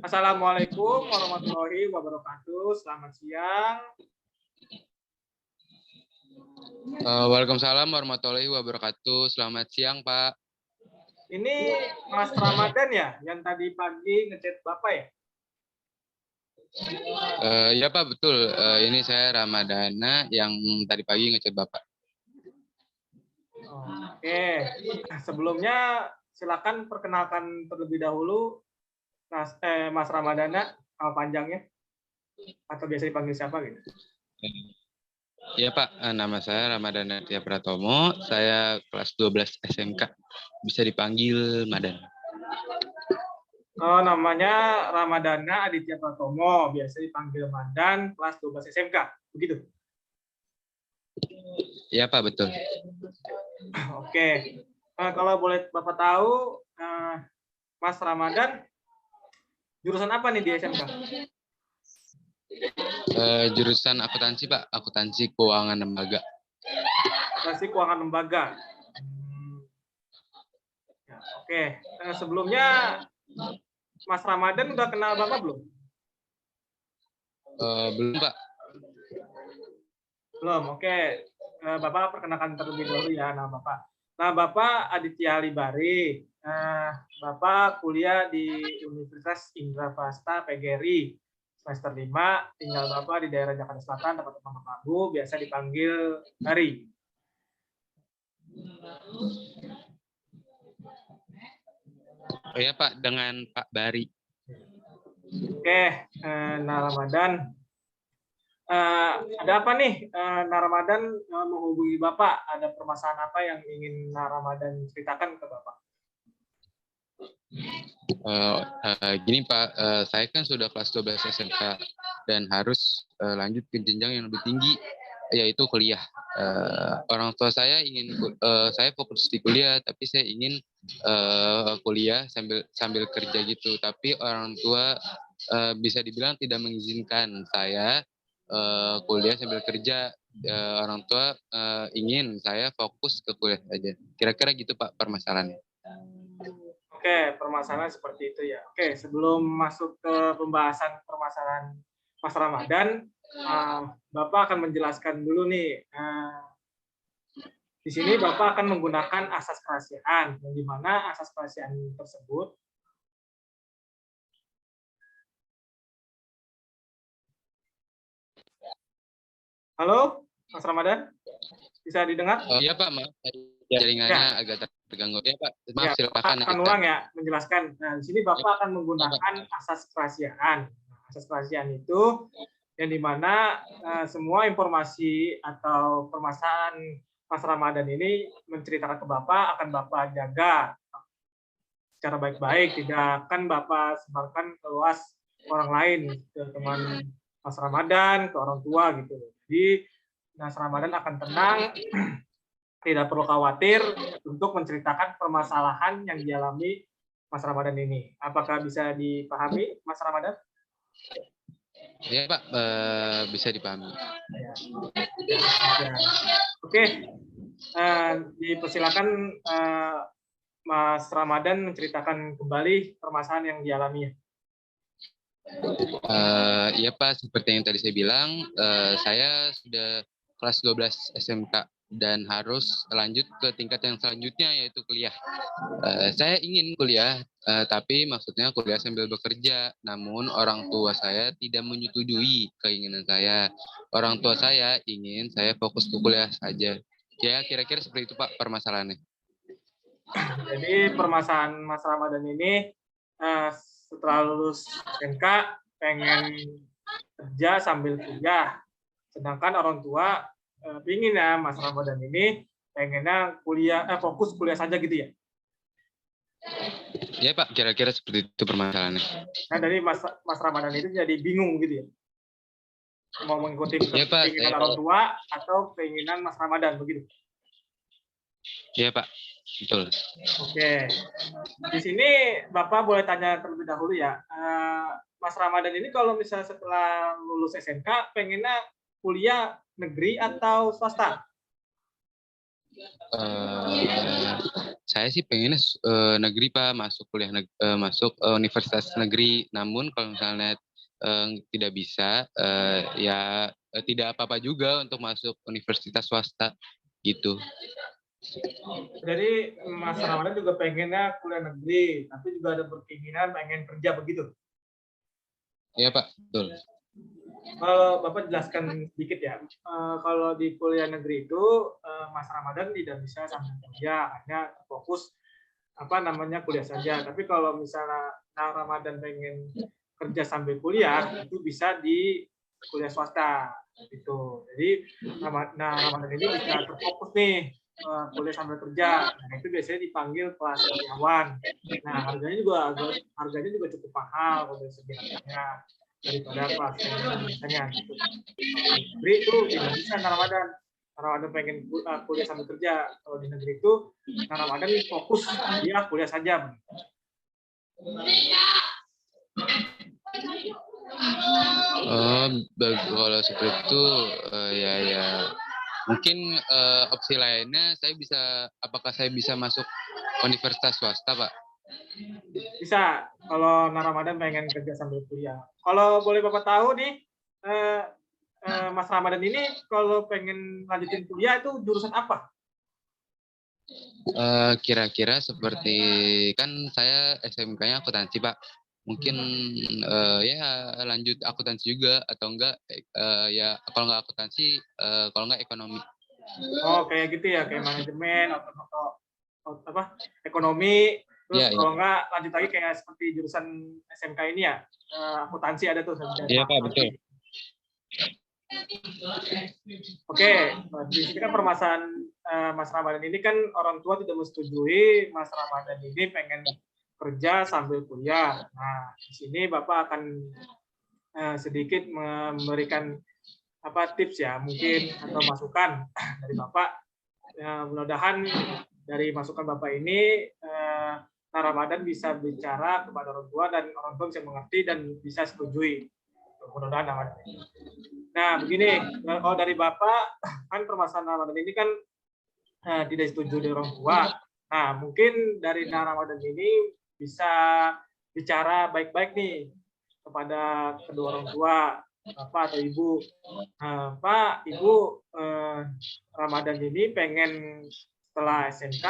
Assalamualaikum warahmatullahi wabarakatuh. Selamat siang. Waalaikumsalam warahmatullahi wabarakatuh. Selamat siang, Pak. Ini Mas Ramadan ya, yang tadi pagi ngechat Bapak ya? Ya, Pak, betul. Ini saya Ramadana yang tadi pagi ngechat Bapak. Oke. Sebelumnya silakan perkenalkan terlebih dahulu Mas Ramadana, nama panjangnya, atau biasa dipanggil siapa gitu? Ya, Pak. Nama saya Ramadana Tia Pratomo. Saya kelas 12 SMK. Bisa dipanggil Madan. Oh, namanya Ramadana Aditya Pratomo, biasa dipanggil Madan, kelas 12 SMK, begitu? Ya, Pak, betul. Oke. Kalau boleh Bapak tahu, Mas Ramadan, jurusan apa nih di SMK? Jurusan akuntansi, Pak. Akuntansi keuangan lembaga. Akuntansi keuangan lembaga. Ya, oke. Sebelumnya Mas Ramadan udah kenal Bapak belum? Belum, Pak. Belum, oke. Bapak perkenalkan terlebih dahulu ya nama Bapak. Nah, Bapak Aditya Libari. Bapak kuliah di Universitas Indraprasta PGRI semester 5, tinggal Bapak di daerah Jakarta Selatan, tempat Pondok Labu, biasa dipanggil Bari. Oh ya, Pak, dengan Pak Bari. Oke, nah Ramadan. Ada apa nih Ramadan menghubungi Bapak? Ada permasalahan apa yang ingin Ramadan ceritakan ke Bapak? Gini, Pak, saya kan sudah kelas 12 SMK dan harus lanjut ke jenjang yang lebih tinggi, yaitu kuliah. Orang tua saya ingin saya fokus di kuliah, tapi saya ingin kuliah sambil kerja gitu. Tapi orang tua bisa dibilang tidak mengizinkan saya kuliah sambil kerja. Orang tua ingin saya fokus ke kuliah saja. Kira-kira gitu, Pak, permasalahannya. Oke, permasalahan seperti itu ya. Oke, sebelum masuk ke pembahasan permasalahan Mas Ramadan, Bapak akan menjelaskan dulu nih. Di sini Bapak akan menggunakan asas kerahasiaan, yang dimana asas kerahasiaan tersebut Halo, Mas Ramadan, bisa didengar? Iya, Pak, maaf. Jaringannya agak terganggu. Ya, Pak, maaf, Ya, silakan. akan ulang ya, menjelaskan. Nah, di sini Bapak akan menggunakan asas kerahasiaan. Asas kerahasiaan itu yang dimana semua informasi atau permasalahan Mas Ramadan ini menceritakan ke Bapak akan Bapak jaga secara baik-baik, tidak akan Bapak sebarkan ke luas orang lain, ke teman Mas Ramadan, ke orang tua gitu. Jadi Mas Ramadan akan tenang, tidak perlu khawatir untuk menceritakan permasalahan yang dialami Mas Ramadan ini. Apakah bisa dipahami, Mas Ramadan? Ya, Pak, bisa dipahami. Ya. Oke, dipersilakan Mas Ramadan menceritakan kembali permasalahan yang dialaminya. Ya, Pak, seperti yang tadi saya bilang, saya sudah kelas 12 SMK dan harus lanjut ke tingkat yang selanjutnya, yaitu kuliah. Saya ingin kuliah, tapi maksudnya kuliah sambil bekerja. Namun orang tua saya tidak menyetujui keinginan saya. Orang tua saya ingin saya fokus ke kuliah saja. Ya, kira-kira seperti itu, Pak, permasalahannya. Jadi permasalahan Mas Ramadan ini setelah lulus SMK pengen kerja sambil kuliah. Sedangkan orang tua ingin ya Mas Ramadan ini pengennya kuliah fokus kuliah saja gitu ya. Ya, Pak, kira-kira seperti itu permasalahannya. Nah, dari Mas Ramadan itu jadi bingung gitu ya. Mau mengikuti Ya, Pak, keinginan orang tua atau keinginan Mas Ramadan begitu. Ya, Pak, betul. Oke. Di sini Bapak boleh tanya terlebih dahulu ya. Mas Ramadan ini kalau misalnya setelah lulus SMK pengennya kuliah negeri atau swasta? saya sih pengennya negeri Pak, masuk masuk universitas negeri. Namun kalau misalnya tidak bisa, ya tidak apa-apa juga untuk masuk universitas swasta gitu. Jadi Mas Ramadan juga pengennya kuliah negeri, tapi juga ada berkeinginan pengen kerja begitu. Iya Pak, betul. Kalau Bapak jelaskan sedikit ya, kalau di kuliah negeri itu Mas Ramadan tidak bisa sambil kerja, hanya fokus kuliah saja. Tapi kalau misalnya Ramadan pengen kerja sambil kuliah, itu bisa di kuliah swasta gitu. Jadi Ramadan ini bisa terfokus nih kuliah sambil kerja. Nah, itu biasanya dipanggil kelas karyawan. Nah, harganya juga cukup mahal kalau dari segi harganya daripada kelas yang biasanya gitu. Negeri itu tidak bisa Ramadan. Ramadan pengen kuliah sambil kerja. Kalau di negeri itu Ramadan fokus dia kuliah saja. Kalau seperti itu ya mungkin opsi lainnya apakah saya bisa masuk universitas swasta Pak? Bisa, kalau Ramadan pengen kerja sambil kuliah. Kalau boleh Bapak tahu nih, Mas Ramadan ini kalau pengen lanjutin kuliah itu jurusan apa? Kira-kira seperti, kan saya SMK-nya akuntansi Pak. Mungkin ya lanjut akuntansi juga atau enggak ya kalau enggak akuntansi, kalau enggak ekonomi. Oh, kayak gitu ya, kayak manajemen atau ekonomi. Terus Ya, kalau ya. enggak lanjut lagi kayak seperti jurusan SMK ini ya, akuntansi ada tuh. Iya Pak, betul. Oke, di sini kan permasalahan Mas Ramadan ini kan orang tua tidak menyetujui Mas Ramadan ini pengen kerja sambil kuliah. Nah, di sini Bapak akan sedikit memberikan tips ya, mungkin atau masukan dari Bapak. Mudah-mudahan dari masukan Bapak ini Ramadan bisa bicara kepada orang tua dan orang tua bisa mengerti dan bisa setujui. Mudah-mudahan Ramadan. Nah, begini, kalau dari Bapak, kan permasalahan Ramadan ini kan tidak setuju dari orang tua. Nah, mungkin dari Ramadan ini bisa bicara baik-baik nih kepada kedua orang tua, Bapak atau Ibu. Pak, Ibu, Ramadan ini pengen setelah SMK,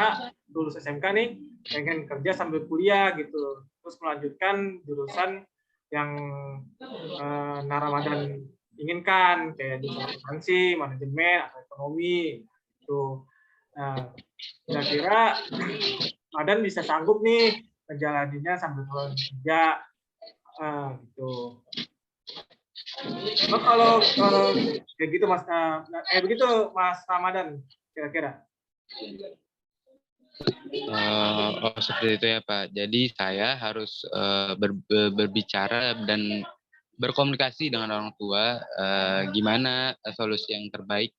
lulus SMK nih, pengen kerja sambil kuliah gitu. Terus melanjutkan jurusan yang Ramadan inginkan, kayak jurusan akuntansi, manajemen, atau ekonomi. Gitu. Nah, kira-kira Ramadan bisa sanggup nih menjalaninya sambil kerja. Gitu. Kalau kayak gitu Mas, begitu Mas Ramadan kira-kira. Seperti itu ya Pak. Jadi saya harus berbicara dan berkomunikasi dengan orang tua gimana solusi yang terbaik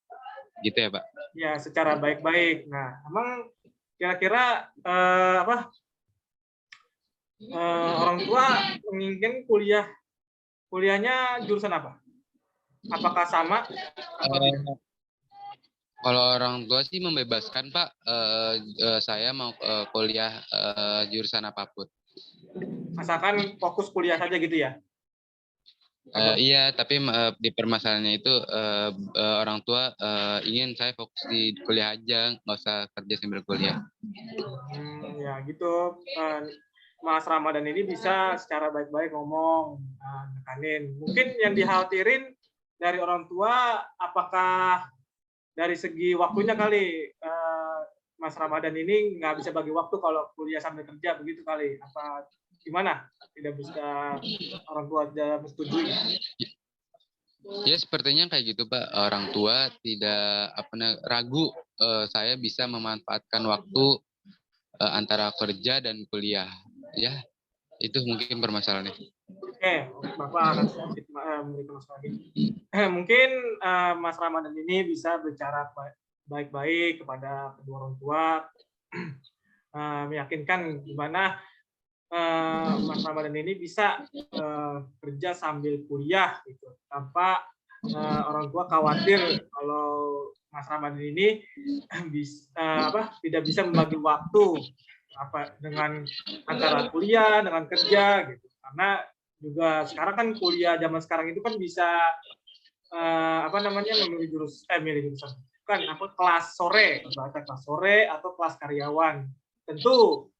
gitu ya Pak. Ya, secara baik-baik. Nah, emang kira-kira orang tua menginginkan kuliahnya jurusan apa? Apakah sama atau tidak? Kalau orang tua sih membebaskan Pak, saya mau kuliah jurusan apapun. Asalkan fokus kuliah saja gitu ya? Iya, tapi di permasalahannya itu orang tua ingin saya fokus di kuliah aja, nggak usah kerja sambil kuliah. Ya gitu. Mas Ramadan ini bisa secara baik-baik ngomong, nekanin. Mungkin yang dikhawatirin dari orang tua, apakah dari segi waktunya kali Mas Ramadan ini nggak bisa bagi waktu kalau kuliah sambil kerja begitu kali? Apa gimana? Tidak bisa, orang tua tidak menyetujui? Ya sepertinya kayak gitu Pak. Orang tua tidak ragu saya bisa memanfaatkan waktu antara kerja dan kuliah. Ya, itu mungkin permasalahannya. Oke, Bapak akan sedikit memberikan masukan lagi. Mungkin Mas Ramadan ini bisa bicara baik-baik kepada kedua orang tua, meyakinkan gimana Mas Ramadan ini bisa kerja sambil kuliah gitu, tanpa orang tua khawatir kalau Mas Ramadan ini tidak bisa membagi waktu dengan antara kuliah dengan kerja gitu. Karena juga sekarang kan kuliah zaman sekarang itu kan bisa memilih jurusan kan kelas sore, kelas sore atau kelas karyawan. Tentu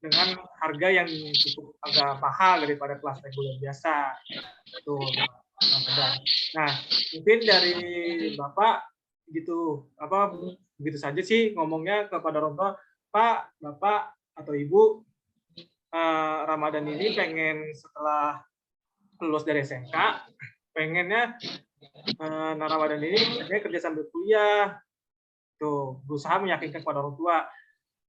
dengan harga yang cukup agak mahal daripada kelas reguler biasa. Tuh, nah, mungkin dari Bapak begitu saja sih ngomongnya kepada orang tua, Pak, Bapak atau Ibu, Ramadan ini pengen setelah lulus dari SMK, pengennya Ramadan ini pengen kerja sambil kuliah, tuh berusaha meyakinkan kepada orang tua.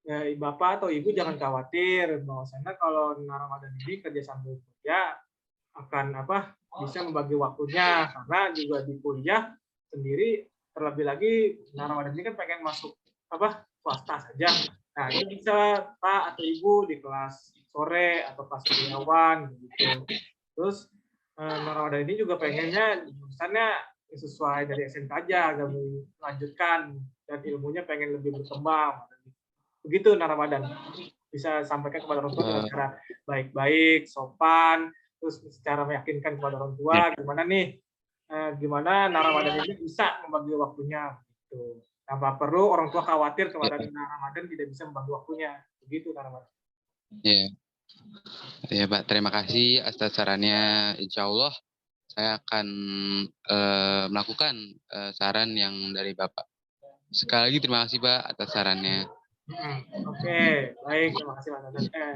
Ya, Bapak atau Ibu jangan khawatir bahwasanya kalau Ramadan ini kerja sambil kuliah akan bisa membagi waktunya, karena juga di kuliah sendiri terlebih lagi Ramadan ini kan pengen masuk swasta saja. Nah, ini bisa Pak atau Ibu di kelas sore atau kelas karyawan gitu. Terus Ramadan ini juga pengennya jurusannya sesuai dari SMK aja, agak melanjutkan dan ilmunya pengen lebih berkembang. Begitu Ramadan. Bisa sampaikan kepada orang tua dengan cara baik-baik, sopan, terus secara meyakinkan kepada orang tua gimana Ramadan ini bisa membagi waktunya gitu. Tanpa perlu orang tua khawatir kepada Ramadan tidak bisa membagi waktunya. Begitu Ramadan. Iya. Ya Pak, terima kasih atas sarannya. Insya Allah saya akan melakukan saran yang dari Bapak. Sekali lagi terima kasih Pak atas sarannya. Oke, baik, terima kasih Mas Hasan.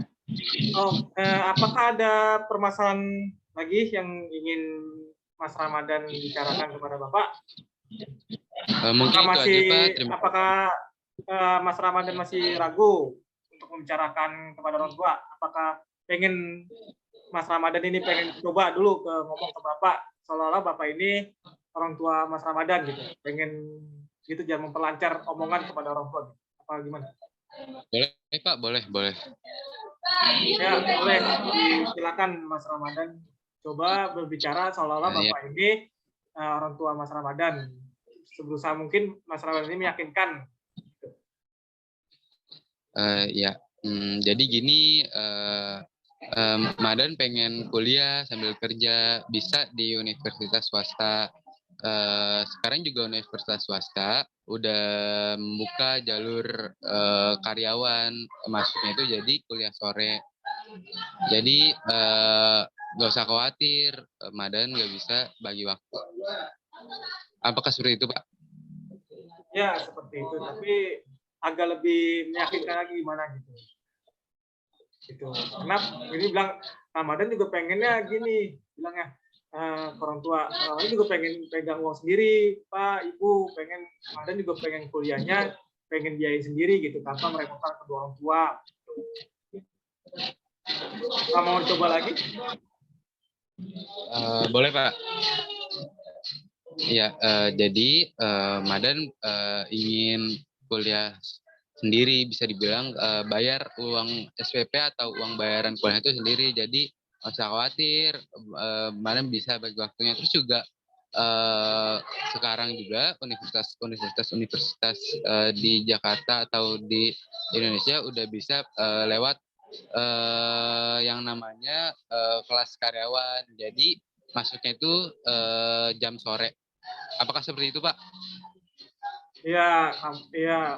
Apakah ada permasalahan lagi yang ingin Mas Ramadan bicarakan kepada Bapak? Mungkin itu aja Pak. Apakah Mas Ramadan masih ragu untuk membicarakan kepada orang tua? Apakah pengen Mas Ramadan ini pengen coba dulu ngomong ke Bapak, seolah-olah Bapak ini orang tua Mas Ramadan gitu, pengen gitu jangan memperlancar omongan kepada orang tua gitu. Apa gimana? Boleh Pak, boleh. Ya, boleh. Silakan Mas Ramadan coba berbicara seolah-olah Bapak ini orang tua Mas Ramadan. Seberusaha mungkin Mas Ramadan ini meyakinkan. Jadi gini, Madan pengen kuliah sambil kerja, bisa di universitas swasta. Sekarang juga universitas swasta udah membuka jalur karyawan, masuknya itu jadi kuliah sore. Jadi nggak usah khawatir, Madan nggak bisa bagi waktu. Apakah seperti itu Pak? Ya seperti itu, tapi agak lebih meyakinkan lagi gimana gitu. Karena ini bilang Ramadan juga pengennya gini, bilangnya orang tua ini juga pengen pegang uang sendiri, Pak, Ibu, Ramadan juga pengen kuliahnya, pengen biayain sendiri gitu, tanpa merepotkan kedua orang tua. Pak mau coba lagi? Boleh Pak. Ya, jadi Madan ingin kuliah sendiri, bisa dibilang bayar uang SPP atau uang bayaran kuliah itu sendiri. Jadi nggak usah khawatir, Madan bisa bagi waktunya. Terus juga sekarang juga universitas di Jakarta atau di Indonesia udah bisa lewat yang namanya kelas karyawan. Jadi masuknya itu jam sore. Apakah seperti itu Pak? Iya,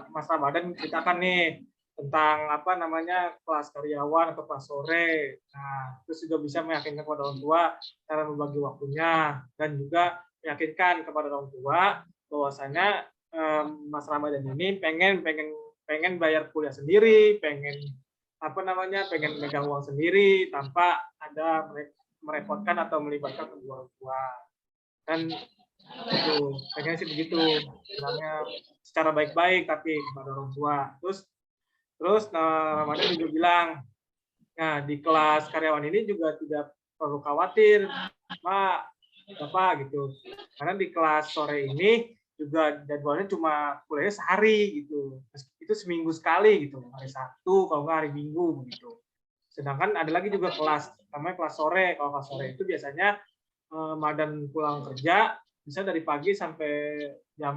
Mas Ramadan ceritakan nih tentang kelas karyawan atau kelas sore. Nah, terus juga bisa meyakinkan kepada orang tua cara membagi waktunya dan juga meyakinkan kepada orang tua bahwasanya Mas Ramadan ini pengen bayar kuliah sendiri, pengen megang uang sendiri tanpa ada merepotkan atau melibatkan kedua orang tua. Dan itu pengen sih begitu, bilangnya secara baik-baik tapi kepada orang tua. Terus Ramadan juga bilang, nah di kelas karyawan ini juga tidak perlu khawatir, Pak, Bapak gitu. Karena di kelas sore ini juga jadwalnya cuma kuliahnya sehari gitu. Itu seminggu sekali gitu, hari Sabtu kalau nggak hari Minggu begitu. Sedangkan ada lagi juga kelas namanya kelas sore. Kalau kelas sore itu biasanya Madan pulang kerja bisa dari pagi sampai jam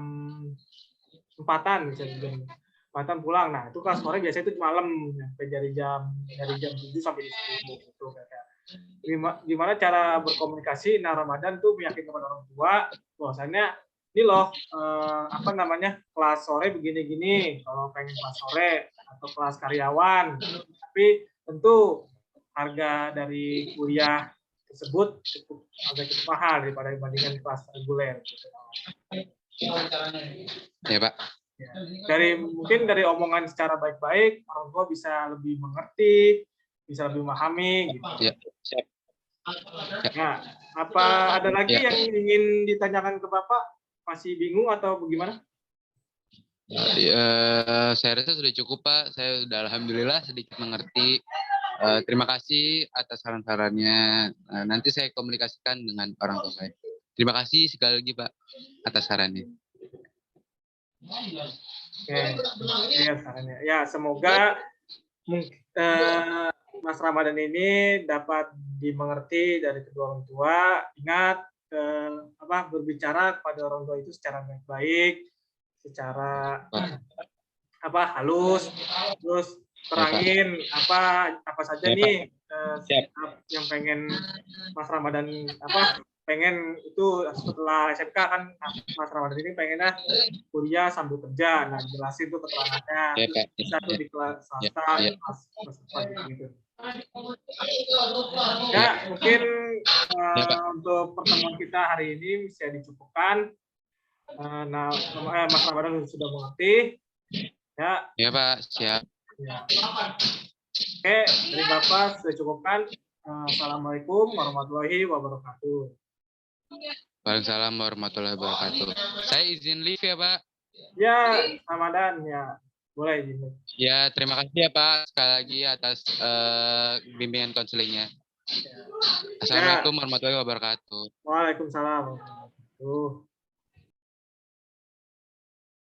4-an, bisa jam 4-an pulang. Nah, itu kelas sore biasanya itu malam, sampai dari jam 7 sampai jam 10 gitu. Gimana cara berkomunikasi nah Ramadan tuh meyakinkan orang tua bahwasannya ini loh kelas sore begini-gini kalau pengen kelas sore atau kelas karyawan, tapi tentu harga dari kuliah tersebut agak cukup mahal daripada dibandingkan kelas reguler gitu. Ya Pak. Mungkin dari omongan secara baik-baik orang tua bisa lebih mengerti, bisa lebih memahami gitu. Ya, siap. Nah, apa ada lagi yang ingin ditanyakan ke Bapak? Masih bingung atau bagaimana? Saya rasa sudah cukup Pak. Saya sudah alhamdulillah sedikit mengerti. Terima kasih atas saran-sarannya. Nanti saya komunikasikan dengan orang tua saya. Terima kasih sekali lagi Pak atas sarannya. Oke, ya sarannya. Ya, semoga Mas Ramadan ini dapat dimengerti dari kedua orang tua. Ingat berbicara kepada orang tua itu secara baik-baik, secara halus, terus terangin apa saja nih yang pengen Mas Ramadan pengen itu setelah SMK kan Mas Ramadan ini pengennya kuliah sambil kerja. Nah, jelasin tuh keterangannya. Bisa tuh di kelas swasta, kelas gitu. Ya, mungkin untuk pertemuan kita hari ini bisa dicukupkan. Mas Ramadan sudah mengerti. Ya Pak, siap. Ya. Oke, dari Bapak sudah cukupkan. Assalamualaikum warahmatullahi wabarakatuh. Waalaikumsalam warahmatullahi wabarakatuh. Saya izin live ya Pak. Ya, Ramadan ya. Boleh izin. Ya, terima kasih ya Pak sekali lagi atas bimbingan konselingnya. Assalamualaikum warahmatullahi wabarakatuh. Waalaikumsalam warahmatullahi wabarakatuh.